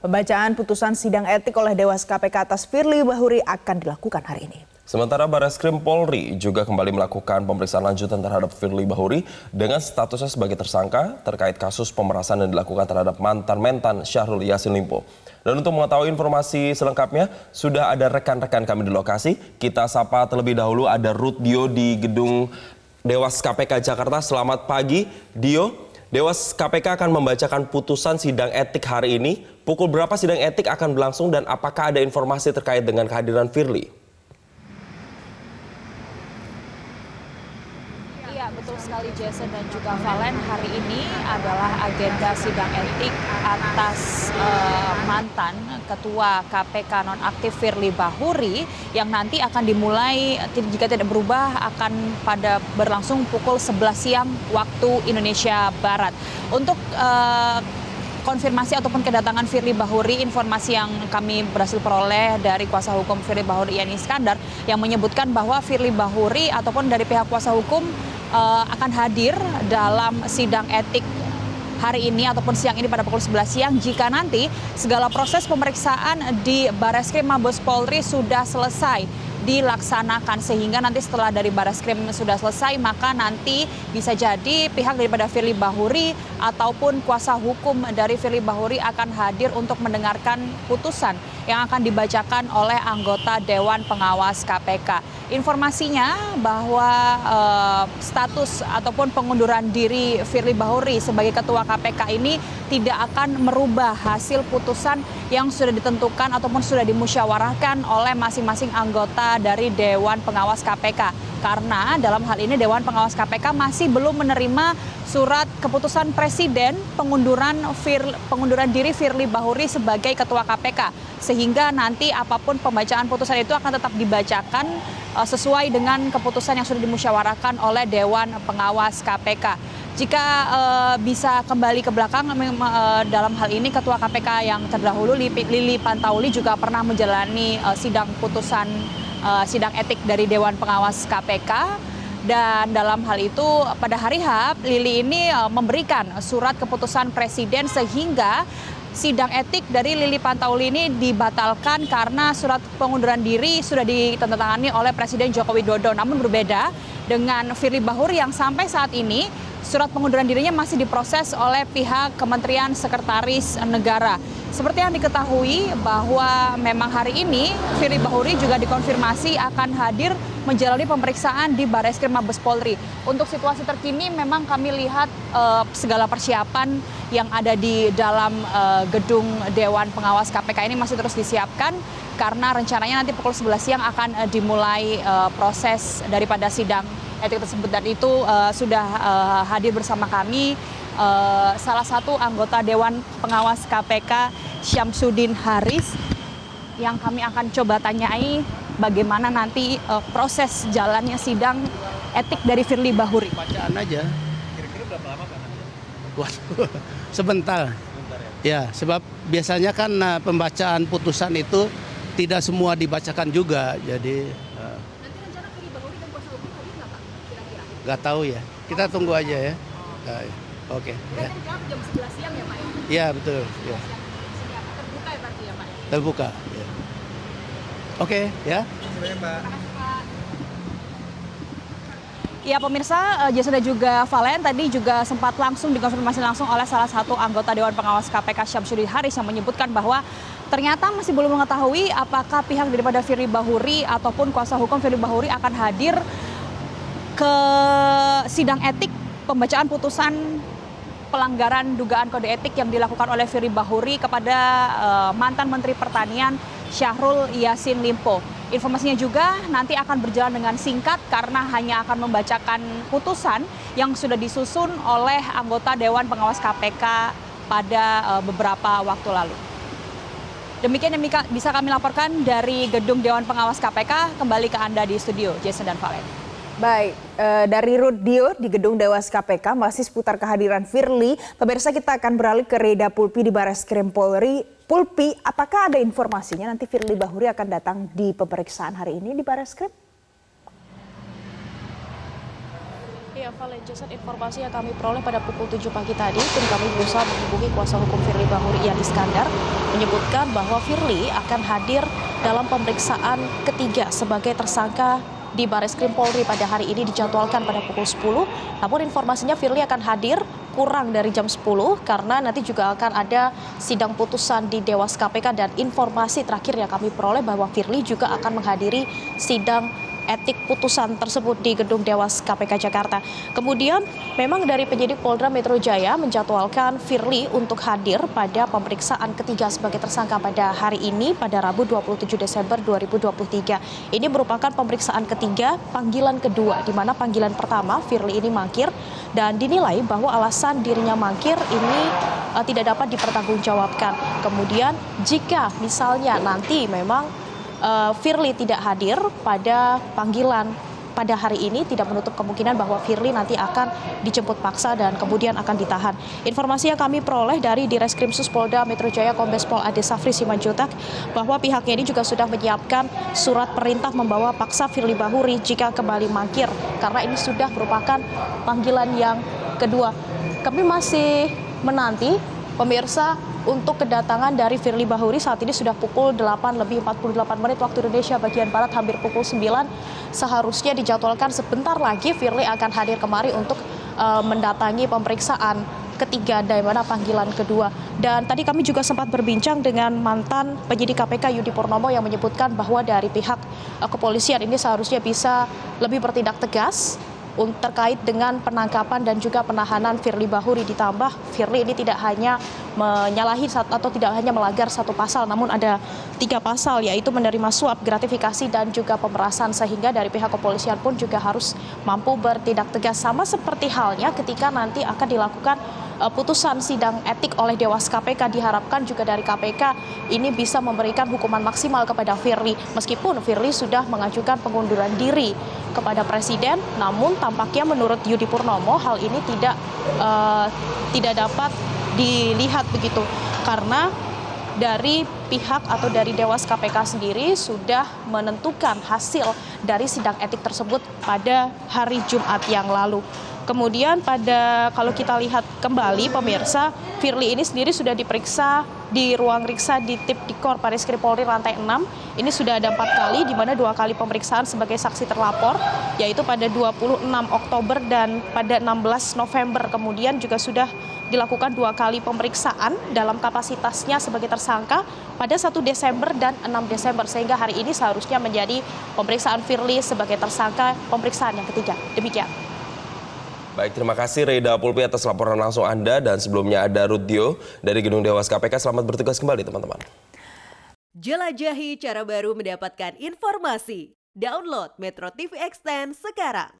Pembacaan putusan sidang etik oleh Dewas KPK atas Firly Bahuri akan dilakukan hari ini. Sementara Barreskrim Polri juga kembali melakukan pemeriksaan lanjutan terhadap Firly Bahuri dengan statusnya sebagai tersangka terkait kasus pemerasan yang dilakukan terhadap mantan mentan Syahrul Yassin Limpo. Dan untuk mengetahui informasi selengkapnya, sudah ada rekan-rekan kami di lokasi. Kita sapa terlebih dahulu, ada Ruth Dio di gedung Dewas KPK Jakarta. Selamat pagi, Dio. Dewas KPK akan membacakan putusan sidang etik hari ini. Pukul berapa sidang etik akan berlangsung dan apakah ada informasi terkait dengan kehadiran Firly? Iya, betul sekali Jason dan juga Valen. Hari ini adalah agenda sidang etik atas mantan Ketua KPK nonaktif Firly Bahuri yang nanti akan dimulai jika tidak berubah akan berlangsung pukul 11 siang waktu Indonesia Barat. Untuk konfirmasi ataupun kedatangan Firly Bahuri, informasi yang kami berhasil peroleh dari kuasa hukum Firly Bahuri Yani Iskandar yang menyebutkan bahwa Firly Bahuri ataupun dari pihak kuasa hukum akan hadir dalam sidang etik hari ini ataupun siang ini pada pukul 11 siang jika nanti segala proses pemeriksaan di Barreskrim Mabes Polri sudah selesai dilaksanakan, sehingga nanti setelah dari Barreskrim sudah selesai maka nanti bisa jadi pihak daripada Firly Bahuri ataupun kuasa hukum dari Firly Bahuri akan hadir untuk mendengarkan putusan yang akan dibacakan oleh anggota Dewan Pengawas KPK. Informasinya bahwa status ataupun pengunduran diri Firly Bahuri sebagai Ketua KPK ini tidak akan merubah hasil putusan yang sudah ditentukan ataupun sudah dimusyawarahkan oleh masing-masing anggota dari Dewan Pengawas KPK. Karena dalam hal ini Dewan Pengawas KPK masih belum menerima surat keputusan Presiden pengunduran diri Firly Bahuri sebagai Ketua KPK. Sehingga nanti apapun pembacaan putusan itu akan tetap dibacakan sesuai dengan keputusan yang sudah dimusyawarahkan oleh Dewan Pengawas KPK. Jika bisa kembali ke belakang, dalam hal ini Ketua KPK yang terdahulu Lili Pantauli juga pernah menjalani sidang etik dari Dewan Pengawas KPK. Dan dalam hal itu pada hari H, Lili ini memberikan surat keputusan Presiden sehingga sidang etik dari Lili Pantauli ini dibatalkan karena surat pengunduran diri sudah ditandatangani oleh Presiden Joko Widodo. Namun berbeda dengan Firly Bahuri yang sampai saat ini surat pengunduran dirinya masih diproses oleh pihak Kementerian Sekretaris Negara. Seperti yang diketahui bahwa memang hari ini Firly Bahuri juga dikonfirmasi akan hadir menjalani pemeriksaan di Barreskrim Mabes Polri. Untuk situasi terkini memang kami lihat segala persiapan yang ada di dalam gedung Dewan Pengawas KPK ini masih terus disiapkan karena rencananya nanti pukul 11 siang akan dimulai proses daripada sidang etik tersebut, dan itu sudah hadir bersama kami salah satu anggota Dewan Pengawas KPK Syamsuddin Haris yang kami akan coba tanyai bagaimana nanti proses jalannya sidang etik dari Firly Bahuri. Bacaan aja. Kira-kira berapa lama Pak? Waduh, sebentar. Ya, sebab biasanya kan pembacaan putusan itu tidak semua dibacakan juga, jadi Nanti rencana Firly Bahuri dan kuasa hukum hadir nggak Pak? Kira-kira? nggak tahu ya. Kita tunggu aja ya. Oke. Ya. Nanti rencana jam 11 siang ya Pak ya? Ya betul. Ya. Terbuka ya berarti ya Pak? Terbuka. Ya. Oke ya. Sebenarnya Pak. Ya pemirsa, Jason dan juga Valen tadi juga sempat langsung dikonfirmasi langsung oleh salah satu anggota Dewan Pengawas KPK Syamsuddin Haris yang menyebutkan bahwa ternyata masih belum mengetahui apakah pihak daripada Firly Bahuri ataupun kuasa hukum Firly Bahuri akan hadir ke sidang etik pembacaan putusan pelanggaran dugaan kode etik yang dilakukan oleh Firly Bahuri kepada mantan Menteri Pertanian Syahrul Yassin Limpo. Informasinya juga nanti akan berjalan dengan singkat karena hanya akan membacakan putusan yang sudah disusun oleh anggota Dewan Pengawas KPK pada beberapa waktu lalu. Demikian yang bisa kami laporkan dari gedung Dewan Pengawas KPK. Kembali ke Anda di studio, Jason dan Valen. Baik, dari Ruth Dio di gedung Dewas KPK masih seputar kehadiran Firly. Pemirsa, kita akan beralih ke Reda Pulpi di Barreskrim Polri. Pulpi, apakah ada informasinya nanti Firly Bahuri akan datang di pemeriksaan hari ini di Barreskrim? Ya, Valen, Jason, informasi yang kami peroleh pada pukul 7 pagi tadi, tim kami berusaha menghubungi kuasa hukum Firly Bahuri Ian Iskandar, menyebutkan bahwa Firly akan hadir dalam pemeriksaan ketiga sebagai tersangka di Bareskrim Polri pada hari ini dijadwalkan pada pukul 10. Namun informasinya Firly akan hadir kurang dari jam 10 karena nanti juga akan ada sidang putusan di Dewas KPK, dan informasi terakhir yang kami peroleh bahwa Firly juga akan menghadiri sidang etik putusan tersebut di gedung Dewas KPK Jakarta. Kemudian memang dari penyidik Polda Metro Jaya menjadwalkan Firly untuk hadir pada pemeriksaan ketiga sebagai tersangka pada hari ini pada Rabu 27 Desember 2023. Ini merupakan pemeriksaan ketiga panggilan kedua, di mana panggilan pertama Firly ini mangkir dan dinilai bahwa alasan dirinya mangkir ini tidak dapat dipertanggungjawabkan. Kemudian jika misalnya nanti memang Firly tidak hadir pada panggilan pada hari ini, tidak menutup kemungkinan bahwa Firly nanti akan dijemput paksa dan kemudian akan ditahan. Informasi yang kami peroleh dari Direskrimsus Polda Metro Jaya Kombes Pol Ade Safri Simanjuntak bahwa pihaknya ini juga sudah menyiapkan surat perintah membawa paksa Firly Bahuri jika kembali mangkir, karena ini sudah merupakan panggilan yang kedua. Kami masih menanti pemirsa untuk kedatangan dari Firly Bahuri. Saat ini sudah pukul 8:48 waktu Indonesia bagian Barat, hampir pukul 9. Seharusnya dijadwalkan sebentar lagi Firly akan hadir kemari untuk mendatangi pemeriksaan ketiga dari mana panggilan kedua. Dan tadi kami juga sempat berbincang dengan mantan penyidik KPK Yudi Purnomo yang menyebutkan bahwa dari pihak kepolisian ini seharusnya bisa lebih bertindak tegas terkait dengan penangkapan dan juga penahanan Firly Bahuri, ditambah Firly ini tidak hanya menyalahi atau tidak hanya melanggar satu pasal, namun ada 3 pasal, yaitu menerima suap, gratifikasi, dan juga pemerasan, sehingga dari pihak kepolisian pun juga harus mampu bertindak tegas, sama seperti halnya ketika nanti akan dilakukan putusan sidang etik oleh Dewas KPK. Diharapkan juga dari KPK ini bisa memberikan hukuman maksimal kepada Firly, meskipun Firly sudah mengajukan pengunduran diri kepada Presiden, namun tampaknya menurut Yudi Purnomo hal ini tidak dapat dilihat begitu, karena dari pihak atau dari Dewas KPK sendiri sudah menentukan hasil dari sidang etik tersebut pada hari Jumat yang lalu. Kemudian kalau kita lihat kembali pemirsa, Firly ini sendiri sudah diperiksa di ruang riksa di Tipdikor Bareskrim Polri lantai 6. Ini sudah ada 4 kali, di mana 2 kali pemeriksaan sebagai saksi terlapor, yaitu pada 26 Oktober dan pada 16 November. Kemudian juga sudah dilakukan 2 kali pemeriksaan dalam kapasitasnya sebagai tersangka pada 1 Desember dan 6 Desember, sehingga hari ini seharusnya menjadi pemeriksaan Firly sebagai tersangka pemeriksaan yang ketiga. Demikian. Baik, terima kasih Reda Pulpi atas laporan langsung Anda, dan sebelumnya ada Rudio dari Gedung Dewas KPK. Selamat bertugas kembali teman-teman. Jelajahi cara baru mendapatkan informasi. Download Metro TV Extend sekarang.